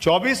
24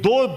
2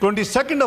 22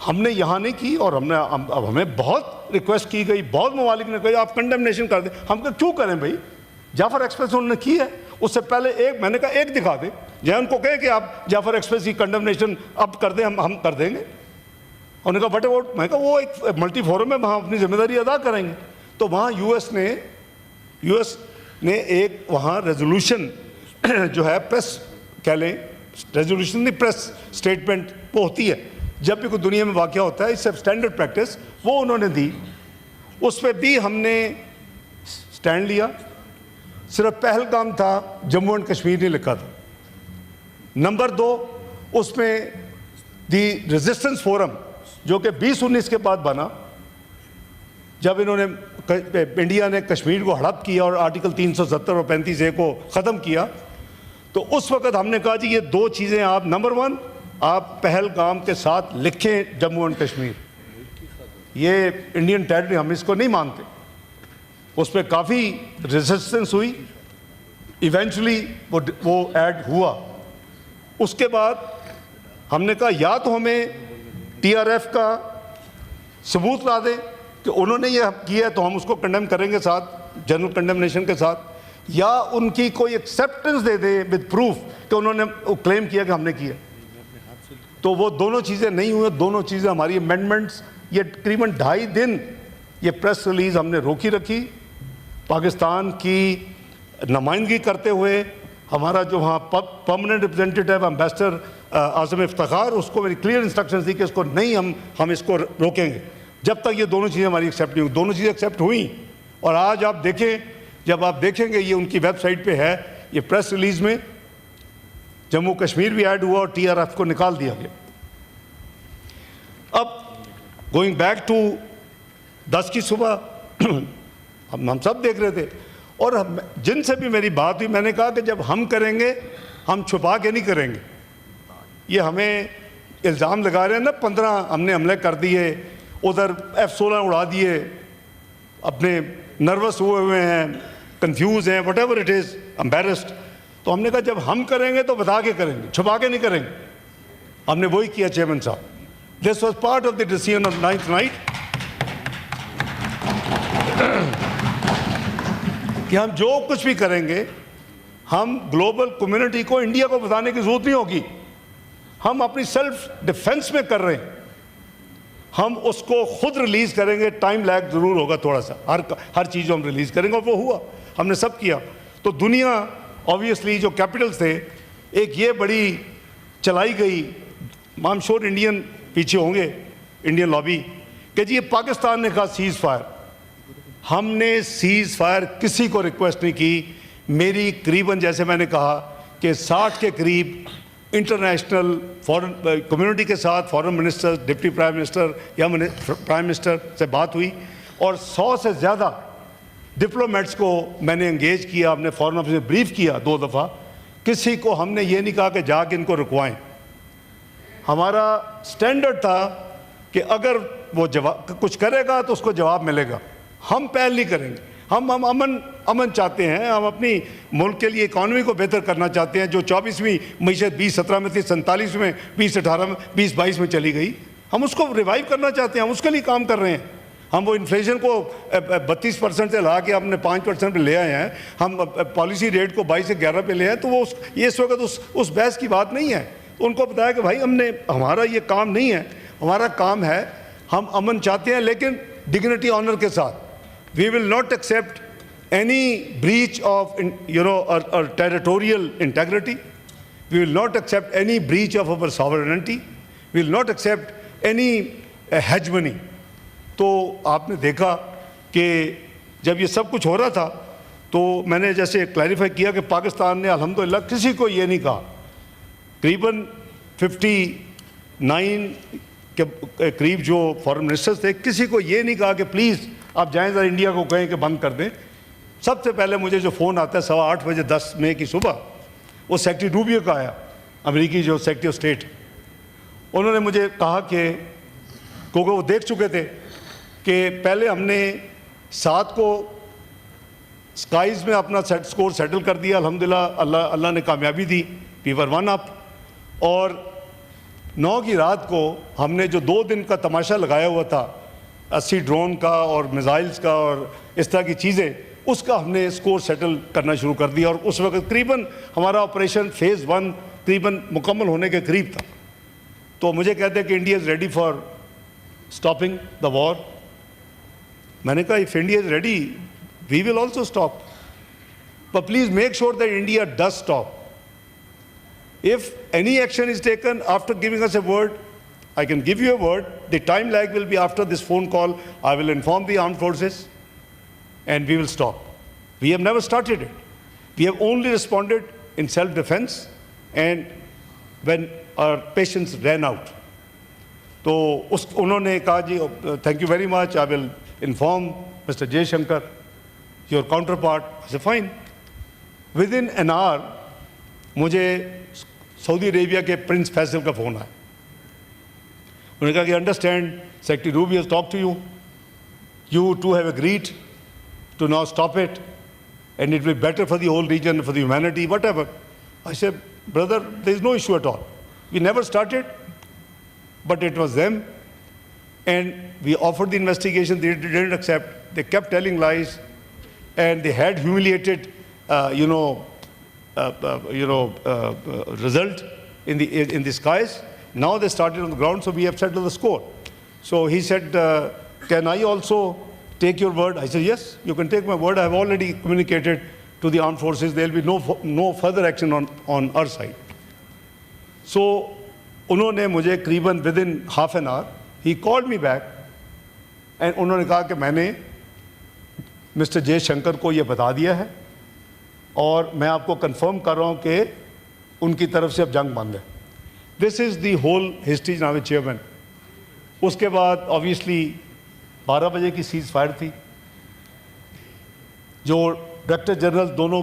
ہم نے یہاں نہیں کی, اور اب ہمیں بہت ریکویسٹ کی گئی, بہت ممالک نے کہا آپ کنڈمنیشن کر دیں. ہم کہا کیوں کریں بھائی, جعفر ایکسپریس انہوں نے کی ہے, اس سے پہلے میں نے کہا ایک دکھا دیں, جہاں ان کو کہیں کہ آپ جعفر ایکسپریس کی کنڈمنیشن اب کر دیں, ہم کر دیں گے. انہوں نے کہا بٹ اباؤٹ, میں نے کہا وہ ایک ملٹی فورم ہے, وہاں اپنی ذمہ داری ادا کریں گے. تو وہاں یو ایس نے ایک وہاں ریزولوشن جو ہے پریس کہہ لیں, ریزولوشن نہیں پریس اسٹیٹمنٹ وہ ہوتی ہے جب بھی کوئی دنیا میں واقعہ ہوتا ہے, اس سے اسٹینڈرڈ پریکٹس, وہ انہوں نے دی. اس پہ بھی ہم نے سٹینڈ لیا. صرف پہلگام تھا, جموں اینڈ کشمیر نہیں لکھا تھا. نمبر 2, اس میں دی ریزسٹنس فورم جو کہ 2019 کے بعد بنا, جب انہوں نے انڈیا نے کشمیر کو ہڑپ کیا اور آرٹیکل 370 اور 35A کو ختم کیا, تو اس وقت ہم نے کہا جی یہ 2 چیزیں آپ, نمبر 1 آپ پہلگام کے ساتھ لکھیں جموں اینڈ کشمیر, یہ انڈین ٹیریٹری, ہم اس کو نہیں مانتے. اس پہ کافی ریزسٹنس ہوئی, ایونچولی وہ ایڈ ہوا. اس کے بعد ہم نے کہا یا تو ہمیں TRF کا ثبوت لا دیں کہ انہوں نے یہ کیا ہے تو ہم اس کو کنڈیم کریں گے ساتھ جنرل کنڈمنیشن کے ساتھ, یا ان کی کوئی ایکسیپٹنس دے دیں ود پروف کہ انہوں نے کلیم کیا کہ ہم نے کیا. تو وہ دونوں چیزیں نہیں ہوئیں. دونوں چیزیں ہماری امینڈمنٹس, یہ تقریباً 2.5 دن یہ پریس ریلیز ہم نے روکی رکھی. پاکستان کی نمائندگی کرتے ہوئے ہمارا جو وہاں پرماننٹ ریپرزینٹیٹیو ایمبیسڈر اعظم افتخار, اس کو میری کلیئر انسٹرکشنز دی کہ اس کو نہیں, ہم اس کو روکیں گے جب تک یہ دونوں چیزیں ہماری ایکسیپٹ نہیں ہوئی. دونوں چیزیں ایکسیپٹ ہوئیں, اور آج آپ دیکھیں, جب آپ دیکھیں گے یہ ان کی ویب سائٹ پہ ہے, یہ پریس ریلیز میں جموں کشمیر بھی ایڈ ہوا اور TRF کو نکال دیا گیا. اب گوئنگ بیک ٹو 10 کی صبح ہم سب دیکھ رہے تھے, اور جن سے بھی میری بات ہوئی میں نے کہا کہ جب ہم کریں گے ہم چھپا کے نہیں کریں گے. یہ ہمیں الزام لگا رہے ہیں نا 15 ہم نے حملے کر دیے, ادھر F-16 اڑا دیے, اپنے نروس ہوئے ہیں, کنفیوز ہیں, what ever it is, embarrassed. تو ہم نے کہا جب ہم کریں گے تو بتا کے کریں گے, چھپا کے نہیں کریں گے. ہم نے وہی کیا چیئرمین صاحب. This was part of the decision of 9th night کہ ہم جو کچھ بھی کریں گے ہم گلوبل کمیونٹی کو, انڈیا کو بتانے کی ضرورت نہیں ہوگی. ہم اپنی سیلف ڈیفنس میں کر رہے ہیں, ہم اس کو خود ریلیز کریں گے. ٹائم لیگ ضرور ہوگا تھوڑا سا, ہر چیز جو ہم ریلیز کریں گے, اور وہ ہوا, ہم نے سب کیا. تو دنیا آبویسلی جو کیپٹلز تھے, ایک یہ بڑی چلائی گئی, I'm sure انڈین پیچھے ہوں گے, انڈین لابی, کہ جی یہ پاکستان نے کہا سیز فائر. ہم نے سیز فائر کسی کو ریکویسٹ نہیں کی. میری قریباً جیسے میں نے کہا کہ 60 کے قریب انٹرنیشنل فورن کمیونٹی کے ساتھ, فورن منسٹر, ڈپٹی پرائم منسٹر یا پرائم منسٹر سے بات ہوئی, اور 100 سے زیادہ ڈپلومیٹس کو میں نے انگیج کیا. ہم نے فورن آفس میں بریف کیا 2 دفعہ. کسی کو ہم نے یہ نہیں کہا کہ جا کے ان کو رکوائیں. ہمارا سٹینڈرڈ تھا کہ اگر وہ کچھ کرے گا تو اس کو جواب ملے گا. ہم پہل نہیں کریں گے. ہم امن چاہتے ہیں, ہم اپنی ملک کے لیے اکانومی کو بہتر کرنا چاہتے ہیں. جو 24ویں معیشت 2017 میں تھی, 47 میں, 2018 میں, 2022 میں چلی گئی, ہم اس کو ریوائیو کرنا چاہتے ہیں. ہم اس کے لیے کام کر رہے ہیں. ہم وہ انفلیشن کو 32% سے لا کے ہم نے 5% پہ لے آئے ہیں. ہم پالیسی ریٹ کو 22 سے 11 پہ لے آئے. تو وہ یہ اس وقت اس بحث کی بات نہیں ہے. ان کو بتایا کہ بھائی ہمارا یہ کام نہیں ہے, ہمارا کام ہے, ہم امن چاہتے ہیں لیکن ڈگنیٹی آنر کے ساتھ. We will not accept any breach of our territorial integrity. We will not accept any breach of our sovereignty. We will not accept any hegemony. تو آپ نے دیکھا کہ جب یہ سب کچھ ہو رہا تھا تو میں نے جیسے کلیریفائی کیا کہ پاکستان نے الحمدللہ کسی کو یہ نہیں کہا. قریباً 59 کے قریب جو فارن منسٹرز تھے, کسی کو یہ نہیں کہا کہ پلیز آپ جائیں ذرا انڈیا کو کہیں کہ بند کر دیں. سب سے پہلے مجھے جو فون آتا ہے 8:15 بجے 10 مئی کی صبح, وہ سیکرٹری روبیو کا آیا, امریکی جو سیکرٹری آف اسٹیٹ. انہوں نے مجھے کہا کہ کیونکہ وہ دیکھ چکے تھے کہ پہلے ہم نے 7 کو اسکائز میں اپنا اسکور سیٹل کر دیا الحمدللہ, اللہ نے کامیابی دی, we were 1 up. اور 9 کی رات کو ہم نے جو 2 دن کا تماشا لگایا ہوا تھا 80 ڈرون کا اور میزائلز کا اور اس طرح کی چیزیں، اس کا ہم نے سکور سیٹل کرنا شروع کر دیا، اور اس وقت قریباً ہمارا آپریشن فیز 1 قریباً مکمل ہونے کے قریب تھا. تو مجھے کہتے ہیں کہ India is ready for stopping the war. میں نے کہا if India is ready we will also stop, but please make sure that India does stop. If any action is taken after giving us a word, I can give you a word. The time lag will be after this phone call. I will inform the armed forces and we will stop. We have never started it. We have only responded in self-defense and when our patients ran out. تو انہوں نے کہا جی thank you very much, I will inform Mr. Jay Shankar, your counterpart. I said fine. Within an hour مجھے سعودی عربیہ کے prince Faisal کا phone آیا. انہوں نے کہا کہ understand secretary Rubio has talk to you, you to have agreed to now stop it and it will be better for the whole region, for the humanity, whatever. I said brother there is no issue at all, we never started but it was them and we offered the investigation, they didn't accept, they kept telling lies and they had humiliated result in the skies. Now they started on the ground, so we have settled the score. So he said, can I also take your word? I said, yes, you can take my word. I have already communicated to the armed forces. There will be no further action on our side. So انہوں نے مجھے قریباً within half an hour, he called me back and انہوں نے کہا کہ میں نے مسٹر جے شنکر کو یہ بتا دیا ہے اور میں آپ کو کنفرم کر رہا ہوں کہ ان کی طرف سے اب جنگ بند ہے. دس از دی ہول ہسٹری جناب چیئرمین. اس کے بعد آبویسلی 12 بجے کی سیز فائر تھی. جو ڈائریکٹر جنرل دونوں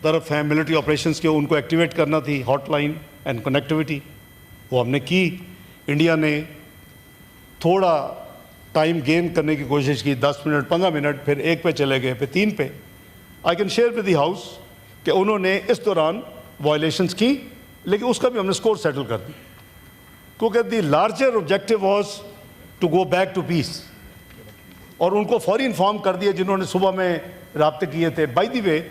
طرف ہیں ملٹری آپریشنس کے, ان کو ایکٹیویٹ کرنا تھی ہاٹ لائن اینڈ کنیکٹیوٹی, وہ ہم نے کی. انڈیا نے تھوڑا ٹائم گین کرنے کی کوشش کی, 10 منٹ 15 منٹ, پھر 1 پہ چلے گئے, پھر 3 پہ. I can share with the house کہ انہوں نے اس دوران وائلیشنس کی, لیکن اس کا بھی ہم نے اسکور سیٹل کر دی, کیونکہ the larger objective was to go back to peace. اور ان کو فوری انفارم کر دیا جنہوں نے صبح میں رابطے کیے تھے. By the way